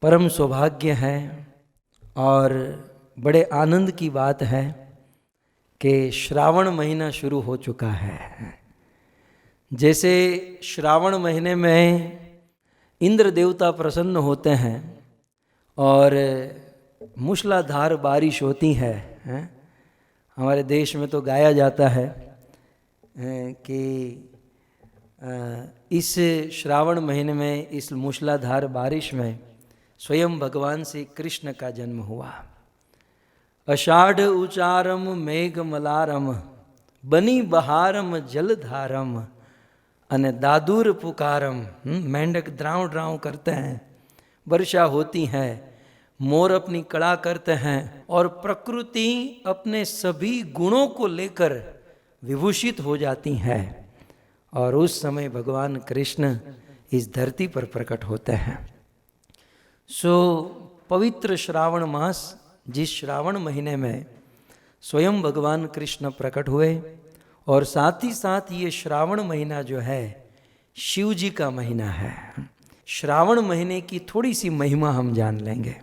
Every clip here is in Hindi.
परम सौभाग्य है और बड़े आनंद की बात है कि श्रावण महीना शुरू हो चुका है। जैसे श्रावण महीने में इंद्र देवता प्रसन्न होते हैं और मूसलाधार बारिश होती है, हमारे देश में तो गाया जाता है कि इस श्रावण महीने में इस मूसलाधार बारिश में स्वयं भगवान श्री कृष्ण का जन्म हुआ। अषाढ़ उचारम मेघ मलारम बनी बहारम जलधारम अने दादुर पुकारम। मेंढक द्राव द्राव करते हैं, वर्षा होती है, मोर अपनी कड़ा करते हैं और प्रकृति अपने सभी गुणों को लेकर विभूषित हो जाती है। और उस समय भगवान कृष्ण इस धरती पर प्रकट होते हैं। पवित्र श्रावण मास, जिस श्रावण महीने में स्वयं भगवान कृष्ण प्रकट हुए, और साथ ही साथ ये श्रावण महीना जो है शिव जी का महीना है। श्रावण महीने की थोड़ी सी महिमा हम जान लेंगे।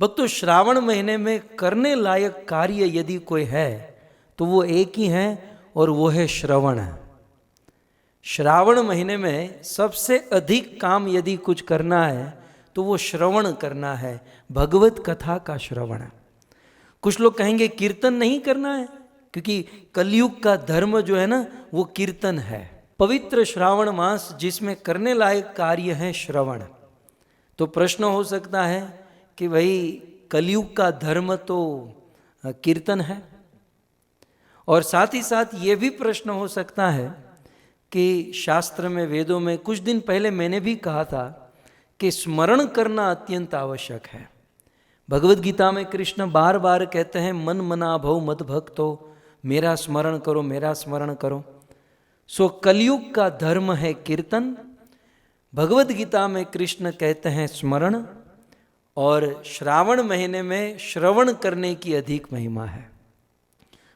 भक्तों, श्रावण महीने में करने लायक कार्य यदि कोई है तो वो एक ही है और वो है श्रवण। श्रावण महीने में सबसे अधिक काम यदि कुछ करना है तो वो श्रवण करना है, भगवत कथा का श्रवण। कुछ लोग कहेंगे कीर्तन नहीं करना है, क्योंकि कलयुग का धर्म जो है ना वो कीर्तन है। पवित्र श्रावण मास जिसमें करने लायक कार्य है श्रवण। तो प्रश्न हो सकता है कि भाई कलयुग का धर्म तो कीर्तन है, और साथ ही साथ ये भी प्रश्न हो सकता है कि शास्त्र में, वेदों में, कुछ दिन पहले मैंने भी कहा था कि स्मरण करना अत्यंत आवश्यक है। भगवद गीता में कृष्ण बार बार कहते हैं मन मना भव मद भक्तो, मेरा स्मरण करो, मेरा स्मरण करो। कलयुग का धर्म है कीर्तन। भगवद गीता में कृष्ण कहते हैं स्मरण, और श्रावण महीने में श्रवण करने की अधिक महिमा है।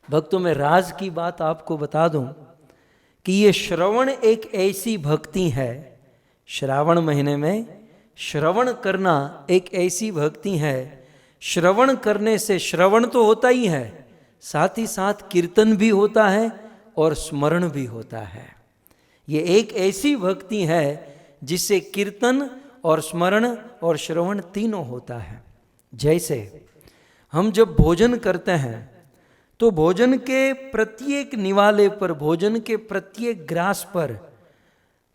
भक्तों, में राज की बात आपको बता दूं कि ये श्रवण एक ऐसी भक्ति है, श्रावण महीने में श्रवण करना एक ऐसी भक्ति है। श्रवण करने से श्रवण तो होता ही है, साथ ही साथ कीर्तन भी होता है और स्मरण भी होता है। ये एक ऐसी भक्ति है जिससे कीर्तन और स्मरण और श्रवण तीनों होता है। जैसे हम जब भोजन करते हैं तो भोजन के प्रत्येक निवाले पर, भोजन के प्रत्येक ग्रास पर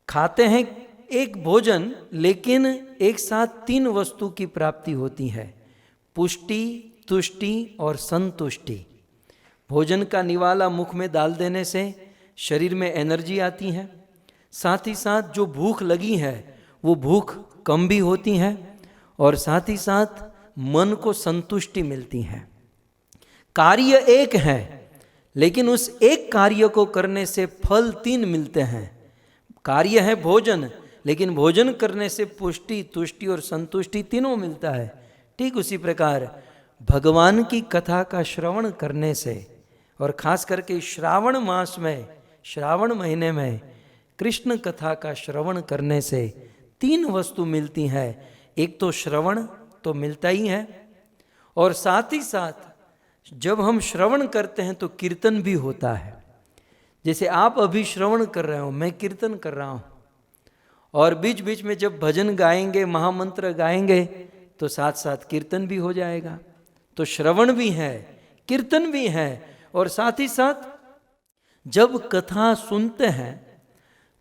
खाते हैं एक भोजन, लेकिन एक साथ तीन वस्तु की प्राप्ति होती है, पुष्टि, तुष्टि और संतुष्टि। भोजन का निवाला मुख में डाल देने से शरीर में एनर्जी आती है, साथ ही साथ जो भूख लगी है वो भूख कम भी होती है, और साथ ही साथ मन को संतुष्टि मिलती है। कार्य एक है, लेकिन उस एक कार्य को करने से फल तीन मिलते हैं। कार्य है भोजन, लेकिन भोजन करने से पुष्टि, तुष्टि और संतुष्टि तीनों मिलता है। ठीक उसी प्रकार भगवान की कथा का श्रवण करने से, और खास करके श्रावण मास में, श्रावण महीने में कृष्ण कथा का श्रवण करने से तीन वस्तु मिलती है। एक तो श्रवण तो मिलता ही है, और साथ ही साथ जब हम श्रवण करते हैं तो कीर्तन भी होता है। जैसे आप अभी श्रवण कर रहे हो, मैं कीर्तन कर रहा हूँ, और बीच बीच में जब भजन गाएंगे, महामंत्र गाएंगे, तो साथ साथ कीर्तन भी हो जाएगा। तो श्रवण भी है, कीर्तन भी है, और साथ ही साथ जब कथा सुनते हैं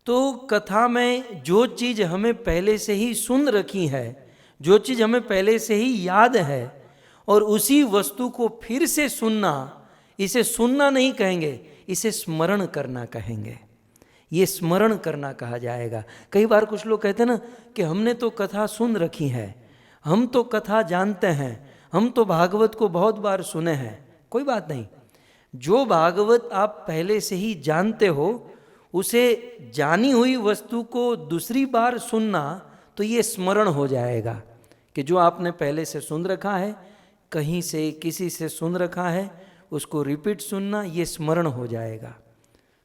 तो कथा में जो चीज़ हमें पहले से ही सुन रखी है, जो चीज़ हमें पहले से ही याद है, और उसी वस्तु को फिर से सुनना, इसे सुनना नहीं कहेंगे, इसे स्मरण करना कहेंगे। ये स्मरण करना कहा जाएगा। कई बार कुछ लोग कहते हैं ना कि हमने तो कथा सुन रखी है, हम तो कथा जानते हैं, हम तो भागवत को बहुत बार सुने हैं। कोई बात नहीं, जो भागवत आप पहले से ही जानते हो, उसे जानी हुई वस्तु को दूसरी बार सुनना, तो ये स्मरण हो जाएगा कि जो आपने पहले से सुन रखा है, कहीं से किसी से सुन रखा है, उसको रिपीट सुनना, ये स्मरण हो जाएगा।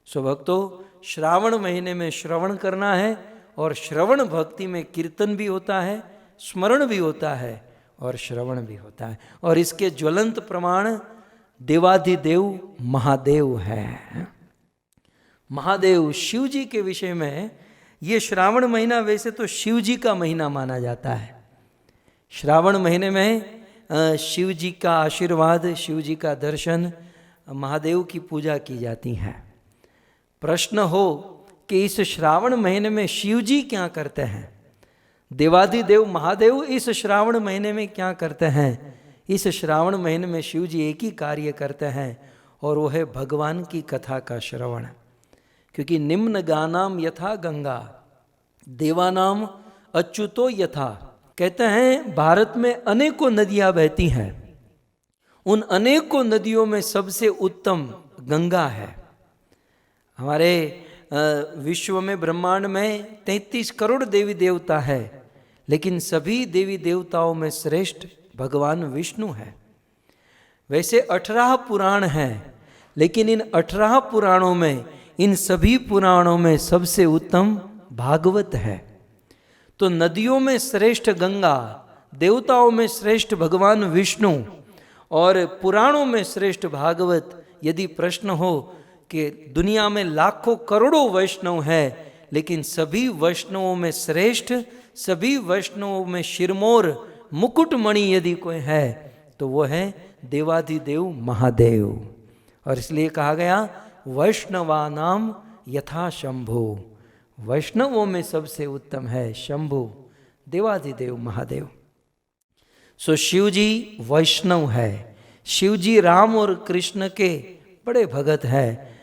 सो भक्तों, श्रावण महीने में श्रवण करना है, और श्रवण भक्ति में कीर्तन भी होता है, स्मरण भी होता है और श्रवण भी होता है। और इसके ज्वलंत प्रमाण देवाधिदेव महादेव है। महादेव शिव जी के विषय में, ये श्रावण महीना वैसे तो शिव जी का महीना माना जाता है। श्रावण महीने में शिव जी का आशीर्वाद, शिव जी का दर्शन, महादेव की पूजा की जाती है। प्रश्न हो कि इस श्रावण महीने में शिव जी क्या करते हैं, देवाधिदेव महादेव इस श्रावण महीने में क्या करते हैं? इस श्रावण महीने में शिव जी एक ही कार्य करते हैं, और वो है भगवान की कथा का श्रवण। क्योंकि निम्न गानाम यथा गंगा देवानाम अच्युतो यथा, कहते हैं भारत में अनेकों नदियां बहती हैं, उन अनेकों नदियों में सबसे उत्तम गंगा है। हमारे विश्व में, ब्रह्मांड में 33 करोड़ देवी देवता है, लेकिन सभी देवी देवताओं में श्रेष्ठ भगवान विष्णु है। वैसे 18 पुराण हैं, लेकिन इन 18 पुराणों में, इन सभी पुराणों में सबसे उत्तम भागवत है। तो नदियों में श्रेष्ठ गंगा, देवताओं में श्रेष्ठ भगवान विष्णु और पुराणों में श्रेष्ठ भागवत। यदि प्रश्न हो कि दुनिया में लाखों करोड़ों वैष्णव हैं, लेकिन सभी वैष्णवों में श्रेष्ठ, सभी वैष्णवों में शिरमोर मुकुटमणि यदि कोई है तो वो है देवाधिदेव महादेव। और इसलिए कहा गया वैष्णवानाम यथा शंभु, वैष्णवों में सबसे उत्तम है शंभु, देवाधिदेव महादेव। सो शिव जी वैष्णव है, शिव जी राम और कृष्ण के बड़े भगत है।